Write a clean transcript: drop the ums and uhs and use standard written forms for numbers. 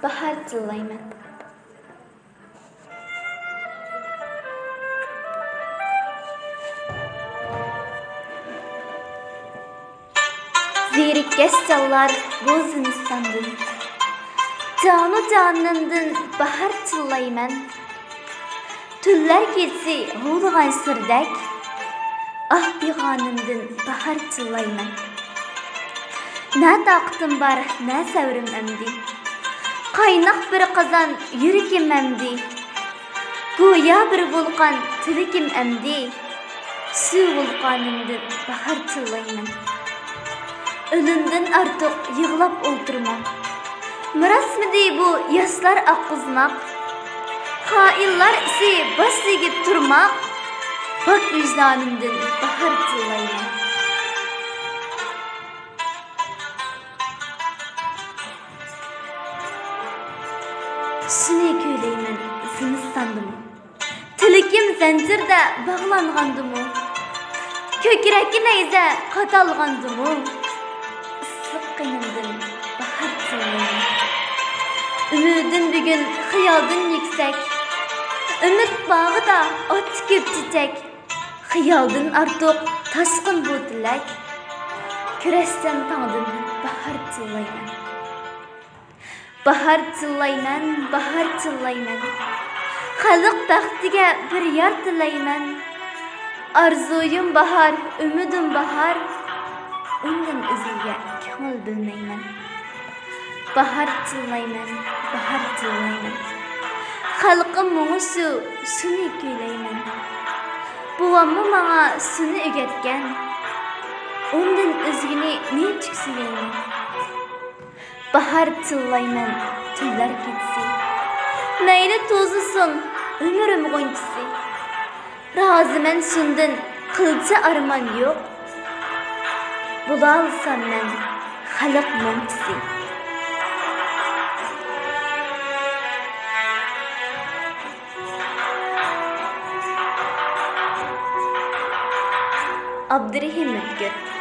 bahar tillayman. Zerikkeş çallar bu Zinistan'dın. Canı canındın bahar tillayman. Tüller geçsi olğan sirdek. Ah biğanındın bahar tillayman. Ne taqtım var, ne sevrim emdi. Qaynak bir qazan yürükim emdi. Goya bir vulkan tilikim emdi. Su vulkanındın bahar tillayman. Ölümden artık yığlap oturmak. Miras midi bu yaşlar akızmak. Hainlar isi baş egip turmak. Bak vicdanımdan bahar tillayman. Şunu köyleymen, Zinistan'dımı. Tilikim zincirde bağlanğandımı. Kökrekki neyze qatalğandımı. Islık qinimdin bahar tillayman. Ümidin bugün xiyaldın yüksek. Ümit bağı da ot köp çiçek. Xiyaldın artık taşqın bu tilek. Küreşten tağdın bahar tillayman. Bahar tillayman, bahar tillayman. Xalq baxtiga bir yer tilayman. Arzuyum bahar, ümidim bahar. Undan o'ziga ko'ngil bilmayman. Bahar tillayman, bahar tillayman. Xalqim muğusu, shuni kuylayman. Buvammi manga shuni o'rgatgan. Undan o'zgini nechuk suyayman. Bahar tillayman, tunlar ketsi. Mayli to'zisin, umrim g'unchisi. Roziman shundan qilcha armon yo'q. Bulalsam men xalq mumchisi. Abdurrahim Ötkür.